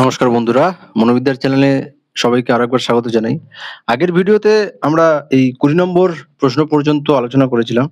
নমস্কার বন্ধুরা, মনোবিদ্যার চ্যানেলে সবাইকে আরেকবার স্বাগত জানাই। আগের ভিডিওতে আমরা এই ২০ নম্বর প্রশ্ন পর্যন্ত আলোচনা করেছিলাম।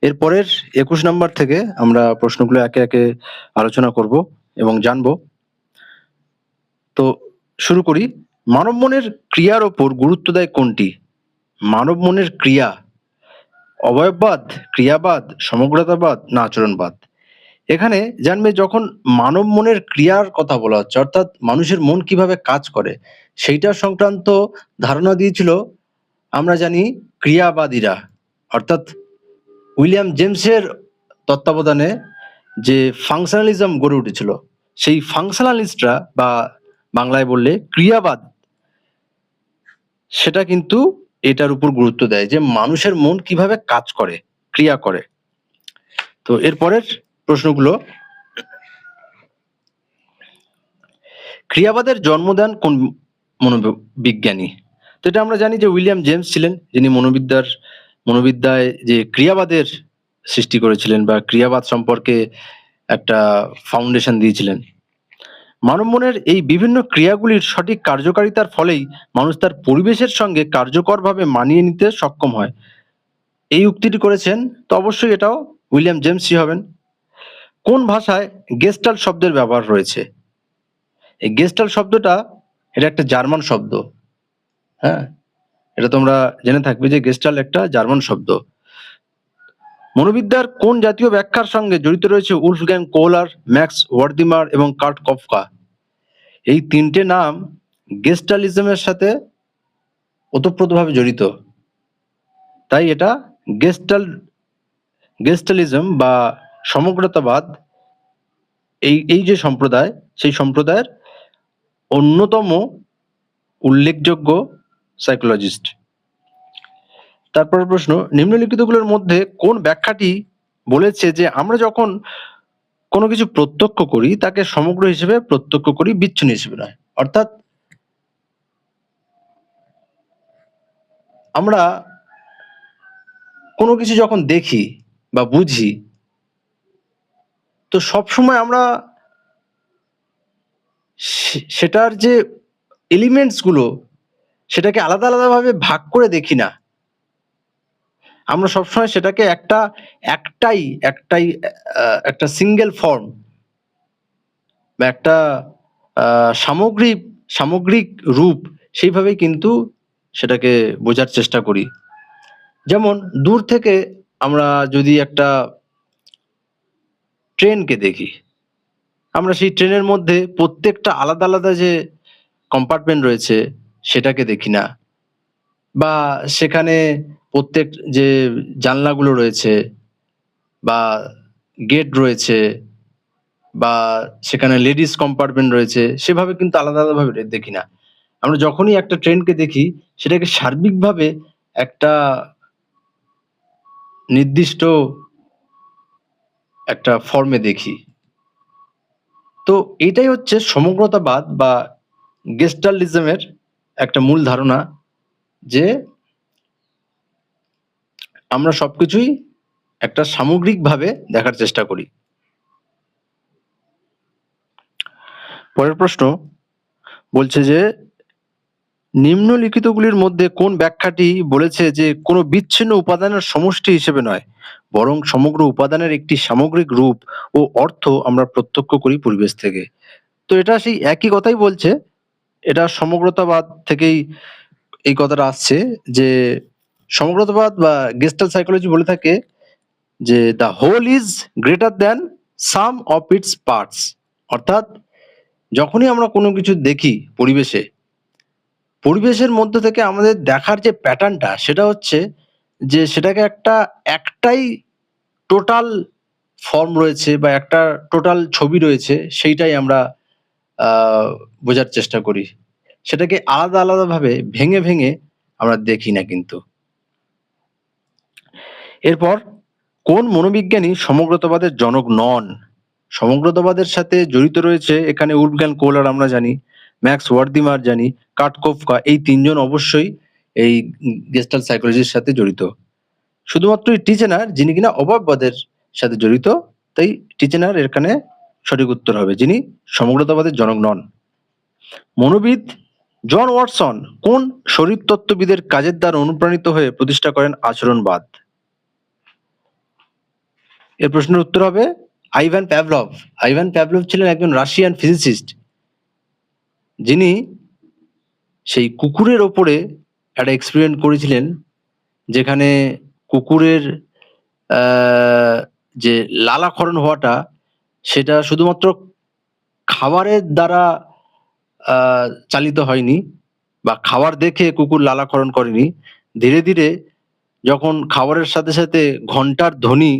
এরপরের ২১ নম্বর থেকে আমরা প্রশ্নগুলো একে, একে আলোচনা করব এবং জানব। তো শুরু করি। মানব মনের ক্রিয়ার ওপর গুরুত্ব দেয় কোনটি? মানব মনের ক্রিয়া অবয়ববাদ, ক্রিয়াবাদ, সমগ্রতাবাদ না আচরণবাদ? এখানে জানবে যখন মানব মনের ক্রিয়ার কথা বলা হচ্ছে অর্থাৎ মানুষের মন কিভাবে কাজ করে সেইটা সংক্রান্ত ধারণা দিয়েছিল আমরা জানি ক্রিয়াবাদীরা অর্থাৎ উইলিয়াম জেমসের তত্ত্বাবধানে যে ফাংশনালিজম গড়ে উঠেছিল সেই ফাংশনালিস্টরা বা বাংলায় বললে ক্রিয়াবাদ সেটা কিন্তু এটার উপর গুরুত্ব দেয় যে মানুষের মন কিভাবে কাজ করে ক্রিয়া করে। তো এরপরের প্রশ্নগুলো, ক্রিয়াবাদের জন্ম দেন কোন মনোবিজ্ঞানী? তো এটা আমরা জানি যে উইলিয়াম জেমস ছিলেন যিনি মনোবিদ্যায় যে ক্রিয়াবাদের সৃষ্টি করেছিলেন বা ক্রিয়াবাদ সম্পর্কে একটা ফাউন্ডেশন দিয়েছিলেন। মানব মনের এই বিভিন্ন ক্রিয়াগুলির সঠিক কার্যকারিতার ফলেই মানুষ তার পরিবেশের সঙ্গে কার্যকরভাবে মানিয়ে নিতে সক্ষম হয়। এই উক্তিটি করেছেন তো অবশ্যই এটাও উইলিয়াম জেমসই হবেন। কোন ভাষায় গেস্টাল্ট শব্দের ব্যবহার রয়েছে? এই গেস্টাল্ট শব্দটা এটা একটা জার্মান শব্দ। হ্যাঁ, এটা তোমরা জেনে থাকবে যে গেস্টাল্ট একটা জার্মান শব্দ। মনোবিদ্যার কোন জাতীয় ব্যাখ্যার সঙ্গে জড়িত রয়েছে উলফগ্যাং কোহলার, ম্যাক্স ওয়ার্দিমার এবং কার্ট কফকা? এই তিনটে নাম গেস্টালিজমের সাথে ওতপ্রোতভাবে জড়িত, তাই এটা গেস্টালিজম বা সমগ্রতাবাদ এই যে সম্প্রদায় সেই সম্প্রদায়ের অন্যতম উল্লেখযোগ্য সাইকোলজিস্ট। তারপরের প্রশ্ন, নিম্নলিখিতগুলোর মধ্যে কোন ব্যাখ্যাটি বলেছে যে আমরা যখন কোনো কিছু প্রত্যক্ষ করি তাকে সমগ্র হিসেবে প্রত্যক্ষ করি, বিচ্ছিন্ন হিসেবে নয়? অর্থাৎ আমরা কোনো কিছু যখন দেখি বা বুঝি তো সবসময় আমরা সেটার যে এলিমেন্টস গুলো সেটাকে আলাদা আলাদাভাবে ভাগ করে দেখি না। আমরা সবসময় সেটাকে একটা সিঙ্গেল ফর্ম বা একটা সামগ্রিক রূপ সেইভাবেই কিন্তু সেটাকে বোঝার চেষ্টা করি। যেমন দূর থেকে আমরা যদি একটা ট্রেনকে দেখি, আমরা সেই ট্রেনের মধ্যে প্রত্যেকটা আলাদা আলাদা যে কম্পার্টমেন্ট রয়েছে সেটাকে দেখি না, বা সেখানে প্রত্যেক যে জানলাগুলো রয়েছে বা গেট রয়েছে বা সেখানে লেডিস কম্পার্টমেন্ট রয়েছে সেভাবে কিন্তু আলাদা আলাদাভাবে দেখি না। আমরা যখনই একটা ট্রেনকে দেখি সেটাকে সার্বিকভাবে একটা নির্দিষ্ট একটা ফর্মে দেখি। তো এটাই হচ্ছে সমগ্রতাবাদ বা গেস্টালিজমের একটা মূল ধারণা, যে আমরা সবকিছুই একটা সামগ্রিকভাবে দেখার চেষ্টা করি। পরের প্রশ্ন বলছে যে নিম্নলিখিতগুলির মধ্যে কোন ব্যাখ্যাটি বলেছে যে কোনো বিচ্ছিন্ন উপাদানের সমষ্টি হিসেবে নয় বরং সমগ্র উপাদানের একটি সামগ্রিক রূপ ও অর্থ আমরা প্রত্যক্ষ করি পরিবেশ থেকে? তো এটা সেই একই কথাই বলছে, এটা সমগ্রতাবাদ থেকেই এই কথাটা আসছে যে সমগ্রতাবাদ বা গেস্টাল সাইকোলজি বলে থাকে যে the whole is greater than sum of its parts. অর্থাৎ যখনই আমরা কোনো কিছু দেখি পরিবেশের মধ্যে থেকে আমাদের দেখার যে প্যাটার্নটা সেটা হচ্ছে যে সেটাকে একটাই টোটাল ফর্ম রয়েছে বা একটা টোটাল ছবি রয়েছে, সেইটাই আমরা বোঝার চেষ্টা করি। সেটাকে আলাদা আলাদাভাবে ভেঙে ভেঙে আমরা দেখি না কিন্তু। এরপর কোন মনোবিজ্ঞানী সমগ্রতাবাদের জনক নন? সমগ্রতাবাদের সাথে জড়িত রয়েছে এখানে উলফগ্যাং কোহলার আমরা জানি, ম্যাক্স ওয়ার্দিমার জানি, কার্ট কফকা, এই তিনজন অবশ্যই এই গেস্টাল্ট সাইকোলজির সাথে জড়িত। শুধুমাত্র টিচেনার যিনি কিনা অবয়ববাদের সাথে জড়িত, তাই টিচেনার এখানে সঠিক উত্তর হবে, যিনি সমগ্রতাবাদের জনক নন। মনোবিদ জন ওয়াটসন কোন শরীরতত্ত্ববিদের কাজের দ্বারা অনুপ্রাণিত হয়ে প্রতিষ্ঠা করেন আচরণবাদ? এর প্রশ্নের উত্তর হবে আইভান প্যাভলভ। আইভান প্যাভলভ ছিলেন একজন রাশিয়ান ফিজিসিস্ট, যিনি সেই কুকুরের ওপরে একটা এক্সপেরিমেন্ট করেছিলেন, যেখানে কুকুরের যে লালাক্ষরণ হওয়াটা, সেটা শুধুমাত্র খাবারের দ্বারা চালিত হয়নি, বা খাবার দেখে কুকুর লালাক্ষরণ করেনি। ধীরে ধীরে যখন খাবারের সাথে সাথে ঘন্টার ধ্বনি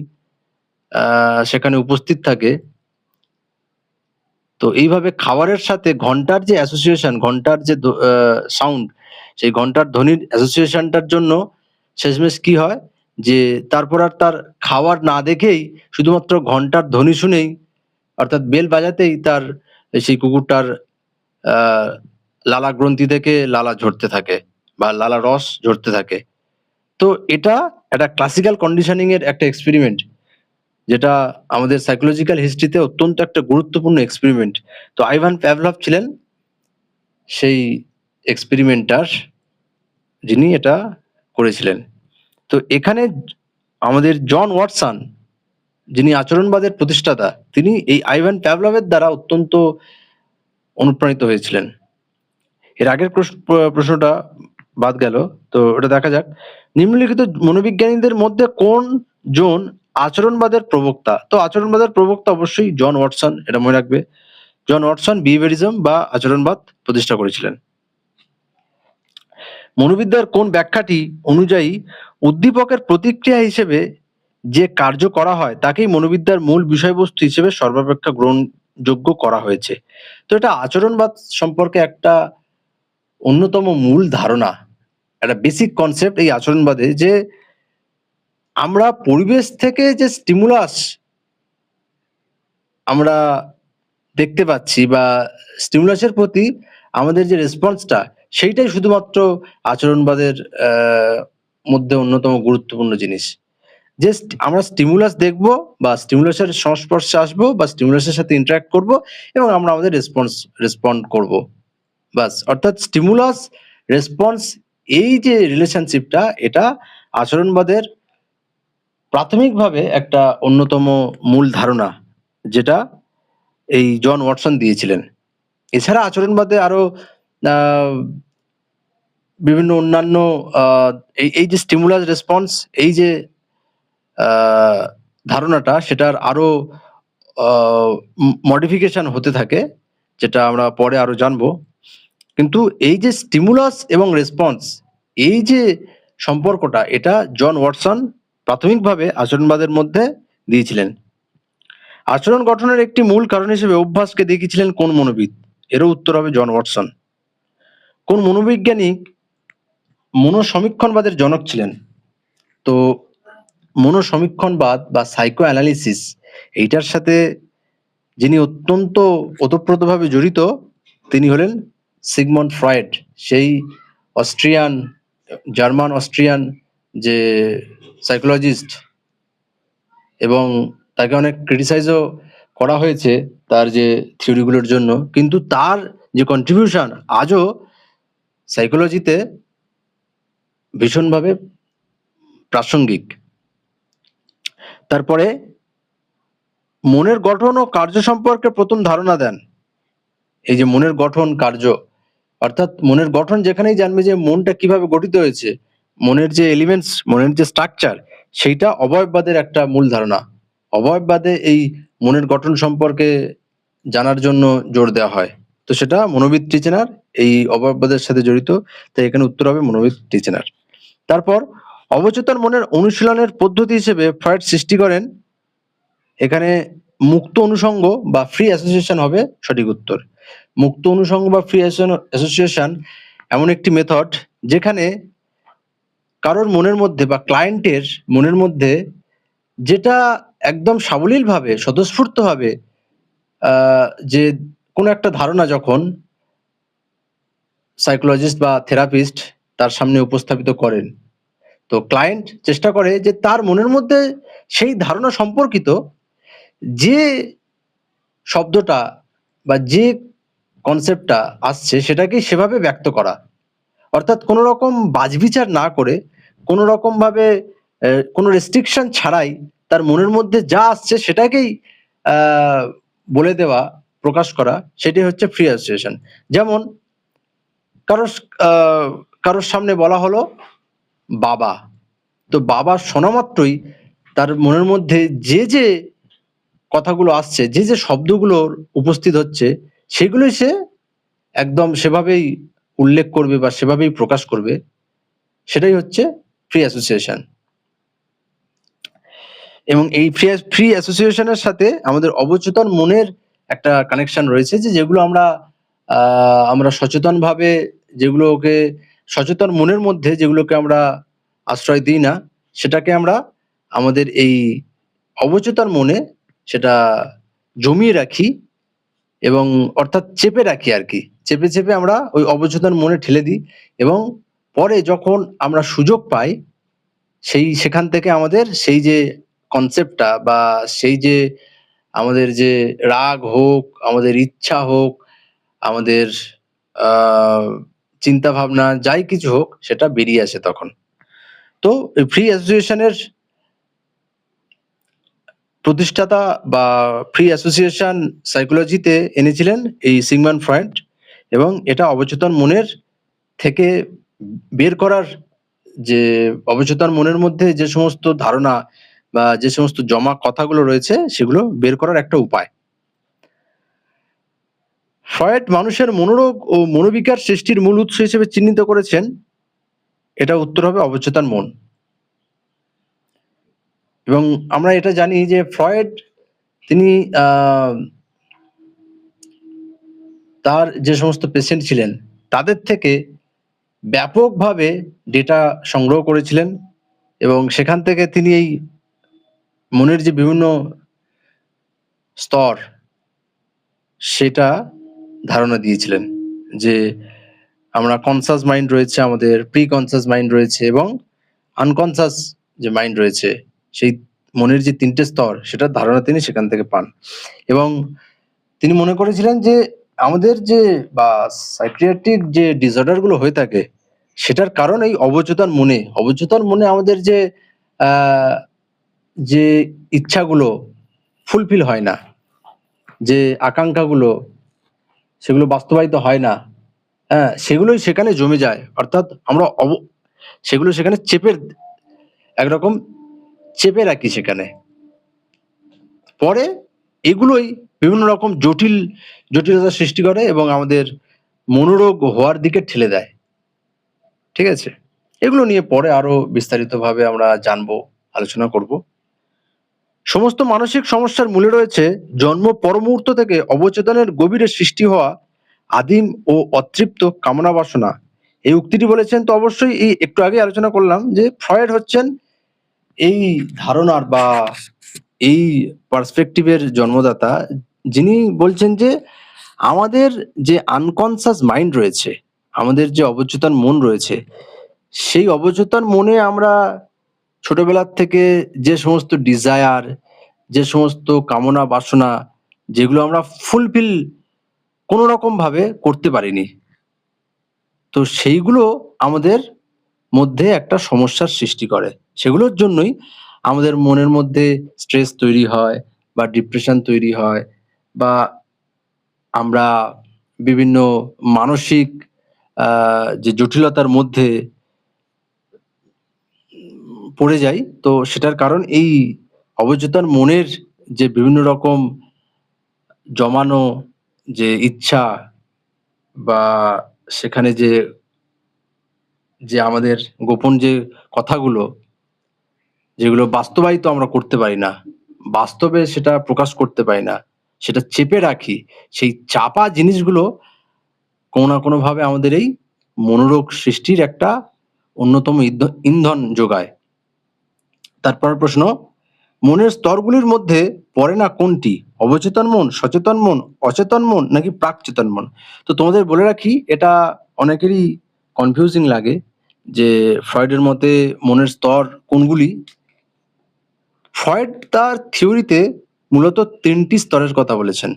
সেখানে উপস্থিত থাকে, তো এইভাবে খাবারের সাথে ঘন্টার যে অ্যাসোসিয়েশন, ঘন্টার যে সাউন্ড, সেই ঘন্টার ধ্বনির অ্যাসোসিয়েশনটার জন্য শেষমেশ কি হয়, যে তারপর আর তার খাবার না দেখেই শুধুমাত্র ঘন্টার ধ্বনি শুনেই, অর্থাৎ বেল বাজাতেই তার সেই কুকুরটার লালা গ্রন্থি থেকে লালা ঝরতে থাকে বা লালা রস ঝরতে থাকে। তো এটা একটা ক্লাসিক্যাল কন্ডিশনিং এর একটা এক্সপেরিমেন্ট, যেটা আমাদের সাইকোলজিক্যাল হিস্ট্রিতে অত্যন্ত একটা গুরুত্বপূর্ণ এক্সপেরিমেন্ট। তো আইভান প্যাভলভ ছিলেন সেই এক্সপেরিমেন্টার, যিনি এটা করেছিলেন। তো এখানে আমাদের জন ওয়াটসন, যিনি আচরণবাদের প্রতিষ্ঠাতা, তিনি এই আইভান প্যাভলভের দ্বারা অত্যন্ত অনুপ্রাণিত হয়েছিলেন। এর আগের প্রশ্নটা বাদ গেল, তো ওটা দেখা যাক। নিম্নলিখিত মনোবিজ্ঞানীদের মধ্যে কোন জন আচরণবাদের প্রবক্তা? তো আচরণবাদের প্রবক্তা অবশ্যই জন ওয়াটসন, এটা মনে রাখবে। জন ওয়াটসন বিহেভিয়ারিজম বা আচরণবাদ প্রতিষ্ঠা করেছিলেন। মনোবিদ্যার কোন ব্যাখ্যাটি অনুযায়ী উদ্দীপকের প্রতিক্রিয়া হিসেবে যে কার্য করা হয় তাকেই মনোবিদ্যার মূল বিষয়বস্তু হিসেবে সর্বাপেক্ষা গ্রহণযোগ্য করা হয়েছে? তো এটা আচরণবাদ সম্পর্কে একটা অন্যতম মূল ধারণা, একটা বেসিক কনসেপ্ট এই আচরণবাদে, যে আমরা পরিবেশ থেকে যে স্টিমুলাস আমরা দেখতে পাচ্ছি, বা স্টিমুলাসের প্রতি আমাদের যে রেসপন্সটা, সেইটাই শুধুমাত্র আচরণবাদের মধ্যে অন্যতম গুরুত্বপূর্ণ জিনিস। যে আমরা স্টিমুলাস দেখব, বা স্টিমুলাসের সংস্পর্শে আসবো, বা স্টিমুলাসের সাথে ইন্টারাক্ট করব, এবং আমরা আমাদের রেসপন্ড করব, বাস। অর্থাৎ স্টিমুলাস রেসপন্স, এই যে রিলেশনশিপটা, এটা আচরণবাদের প্রাথমিকভাবে একটা অন্যতম মূল ধারণা, যেটা এই জন ওয়াটসন দিয়েছিলেন। এছাড়া আচরণবাদে আরো বিভিন্ন অন্যান্য এই যে স্টিমুলাস রেসপন্স, এই যে ধারণাটা, সেটার আরো মডিফিকেশন হতে থাকে, যেটা আমরা পরে আরো জানবো। কিন্তু এই যে স্টিমুলাস এবং রেসপন্স, এই যে সম্পর্কটা, এটা জন ওয়াটসন প্রাথমিকভাবে আচরণবাদের মধ্যে দিয়েছিলেন। আচরণ গঠনের একটি মূল কারণ হিসেবে অভ্যাসকে দেখিয়েছিলেন কোন মনোবিদ? এরও উত্তর হবে জন ওয়াটসন। কোন মনোবৈজ্ঞানিক মনোসমীক্ষণবাদের জনক ছিলেন? তো মনোসমীক্ষণবাদ বা সাইকো অ্যানালিসিস, এইটার সাথে যিনি অত্যন্ত ওতপ্রোতভাবে জড়িত, তিনি হলেন সিগমন্ড ফ্রয়েড। সেই জার্মান অস্ট্রিয়ান যে সাইকোলজিস্ট, এবং তাকে অনেক ক্রিটিসাইজও করা হয়েছে তার যে থিওরিগুলোর জন্য, কিন্তু তার যে কন্ট্রিবিউশন আজও সাইকোলজিতে ভীষণভাবে প্রাসঙ্গিক। তারপরে মনের গঠন ও কার্য সম্পর্কে প্রথম ধারণা দেন। এই যে মনের গঠন, কার্য, অর্থাৎ মনের গঠন যেখানেই জানবে যে মনটা কিভাবে গঠিত হয়েছে, মনের যে এলিমেন্টস, মনের যে স্ট্রাকচার, সেইটা অবয়ববাদের একটা মূল ধারণা। অবয়ববাদে এই মনের গঠন সম্পর্কে জানার জন্য জোর দেওয়া হয়। তো সেটা মনোবিদ টিচেনার এই অবয়ববাদের সাথে জড়িত, তাই এখানে উত্তর হবে মনোবিদ টিচেনার। তারপর অবচেতন মনের অনুশীলনের পদ্ধতি হিসেবে ফ্রয়েড সৃষ্টি করেন, এখানে মুক্ত অনুষঙ্গ বা ফ্রি অ্যাসোসিয়েশন হবে সঠিক উত্তর। মুক্ত অনুষঙ্গ বা ফ্রি অ্যাসোসিয়েশন এমন একটি মেথড, যেখানে কারোর মনের মধ্যে বা ক্লায়েন্টের মনের মধ্যে যেটা একদম সাবলীলভাবে, স্বতঃস্ফূর্তভাবে যে কোনো একটা ধারণা যখন সাইকোলজিস্ট বা থেরাপিস্ট তার সামনে উপস্থাপিত করেন, তো ক্লায়েন্ট চেষ্টা করে যে তার মনের মধ্যে সেই ধারণা সম্পর্কিত যে শব্দটা বা যে কনসেপ্টটা আসছে সেটাকে সেভাবে ব্যক্ত করা, অর্থাৎ কোনো রকম বাছবিচার না করে কোনো রকম ভাবে কোনো রেস্ট্রিকশন ছাড়াই তার মনের মধ্যে যা আসছে সেটাকেই বলে দেওয়া, প্রকাশ করা, সেটাই হচ্ছে ফ্রি অ্যাসোসিয়েশন। যেমন কারোর কারোর সামনে বলা হলো বাবা, তো বাবা শোনা মাত্রই তার মনের মধ্যে যে যে কথাগুলো আসছে, যে যে শব্দগুলো উপস্থিত হচ্ছে, সেগুলোই সে একদম সেভাবেই উল্লেখ করবে বা সেভাবেই প্রকাশ করবে, সেটাই হচ্ছে ফ্রি অ্যাসোসিয়েশন। এবং এই ফ্রি অ্যাসোসিয়েশনের সাথে আমাদের অবচেতন মনের একটা কানেকশন রয়েছে, যে যেগুলো আমরা সচেতনভাবে যেগুলোকে সচেতন মনের মধ্যে যেগুলোকে আমরা আশ্রয় দিই না, সেটাকে আমরা আমাদের এই অবচেতন মনে সেটা জমিয়ে রাখি, এবং অর্থাৎ চেপে রাখি আর কি, চেপে চেপে আমরা ওই অবচেতন মনে ঠেলে দিই, এবং পরে যখন আমরা সুযোগ পাই সেখান থেকে আমাদের সেই যে কনসেপ্টটা বা সেই যে আমাদের যে রাগ হোক, আমাদের ইচ্ছা হোক, আমাদের চিন্তা ভাবনা যাই কিছু হোক, সেটা বেরিয়ে আসে তখন। তো এই ফ্রি অ্যাসোসিয়েশনের প্রতিষ্ঠাতা বা ফ্রি অ্যাসোসিয়েশন সাইকোলজিতে এনেছিলেন এই সিগমন্ড ফ্রয়েড, এবং এটা অবচেতন মনের থেকে বের করার, যে অবচেতন মনের মধ্যে যে সমস্ত ধারণা বা যে সমস্ত জমা কথাগুলো রয়েছে সেগুলো বের করার একটা উপায়। ফ্রয়েড মানুষের মনোরোগ ও মনোবিকার সৃষ্টির মূল উৎস হিসেবে চিহ্নিত করেছেন, এটা উত্তর হবে অবচেতন মন। এবং আমরা এটা জানি যে ফ্রয়েড তিনি তার যে সমস্ত পেশেন্ট ছিলেন তাদের থেকে ব্যাপকভাবে ডেটা সংগ্রহ করেছিলেন, এবং সেখান থেকে তিনি এই মনের যে বিভিন্ন স্তর সেটা ধারণা দিয়েছিলেন, যে আমরা কনসাস মাইন্ড রয়েছে, আমাদের প্রি কনসাস মাইন্ড রয়েছে, এবং আনকনসাস যে মাইন্ড রয়েছে, সেই মনের যে তিনটে স্তর সেটার ধারণা তিনি সেখান থেকে পান। এবং তিনি মনে করেছিলেন যে আমাদের যে বা সাইকিয়াট্রিক যে ডিসঅর্ডার গুলো হয়ে থাকে সেটার কারণ এই অবচেতন মনে আমাদের যে ইচ্ছাগুলো ফুলফিল হয় না, যে আকাঙ্ক্ষাগুলো সেগুলো বাস্তবায়িত হয় না, হ্যাঁ, সেগুলোই সেখানে জমে যায়, অর্থাৎ আমরা সেগুলো সেখানে একরকম চেপে রাখি সেখানে, পরে এগুলোই বিভিন্ন রকম জটিলতা সৃষ্টি করে এবং আমাদের মনোরোগ হওয়ার দিকে ঠেলে দেয়। ঠিক আছে, এগুলো নিয়ে পরে আরো বিস্তারিতভাবে আমরা জানবো, আলোচনা করব। সমস্ত মানসিক সমস্যার মূলে রয়েছে জন্ম পর মুহূর্ত থেকে অবচেতনের গভীরে সৃষ্টি হওয়া আদিম ও অতৃপ্ত কামনা বাসনা। এই উক্তিটি বলেছেন তো অবশ্যই এই একটু আগে আলোচনা করলাম যে ফ্রয়েড হচ্ছেন এই ধারণার বা এই পার্সপেক্টিভের জন্মদাতা, যিনি বলছেন যে আমাদের যে আনকনসাস মাইন্ড রয়েছে, আমাদের যে অবচেতন মন রয়েছে, সেই অবচেতন মনে আমরা ছোটবেলার থেকে যে সমস্ত ডিজায়ার, যে সমস্ত কামনা বাসনা, যেগুলো আমরা ফুলফিল কোনো রকম ভাবে করতে পারিনি, তো সেইগুলো আমাদের মধ্যে একটা সমস্যার সৃষ্টি করে। সেগুলোর জন্যই আমাদের মনের মধ্যে স্ট্রেস তৈরি হয় বা ডিপ্রেশন তৈরি হয়, বা আমরা বিভিন্ন মানসিক যে জটিলতার মধ্যে পড়ে যাই। তো সেটার কারণ এই অবচেতন মনের যে বিভিন্ন রকম জমানো যে ইচ্ছা, বা সেখানে যে আমাদের গোপন যে কথাগুলো, যেগুলো বাস্তবায়িত আমরা করতে পারি না, বাস্তবে সেটা প্রকাশ করতে পারি না, সেটা চেপে রাখি, সেই চাপা জিনিসগুলো কোনো না কোনোভাবে আমাদের এই মনোরোগ সৃষ্টির একটা অন্যতম ইন্ধন যোগায়। তারপরের প্রশ্ন, মনের স্তরগুলির মধ্যে পড়ে না কোনটি? অবচেতন মন, সচেতন মন, অচেতন মন নাকি প্রাকচেতন মন? তো তোমাদের বলে রাখি, এটা অনেকেরই কনফিউজিং লাগে যে ফ্রয়েডের মতে মনের স্তর কোনগুলি। ফ্রয়েড তার থিওরিতে মূলত তিনটি স্তরের কথা বলেছেন।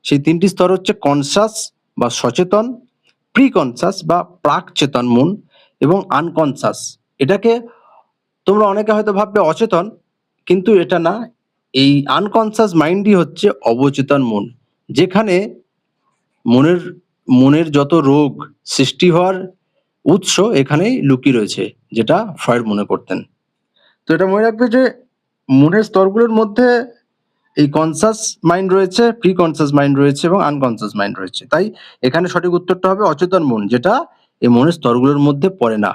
সেই তিনটি স্তর হচ্ছে কনসাস, বা সচেতন, প্রিকনসাস বা প্রাক চেতন মন এবং আনকনসাস। এটাকে তোমরা অনেকে হয়তো ভাববে অচেতন, কিন্তু এটা না। এই আনকনসাস মাইন্ডই হচ্ছে অবচেতন মন, যেখানে মনের মনের যত রোগ সৃষ্টি হওয়ার উৎস এখানেই লুকিয়ে রয়েছে, যেটা ফ্রয়েড মনে করতেন। তো এটা মনে রাখবে যে মনের স্তরগুলোর মধ্যে এই কনসাস মাইন্ড রয়েছে, প্রি কনসাস মাইন্ড রয়েছে এবং আনকনসাস মাইন্ড রয়েছে। তাই এখানে সঠিক উত্তরটা হবে অচেতন মন, যেটা এই মনের স্তরগুলোর মধ্যে পড়ে না।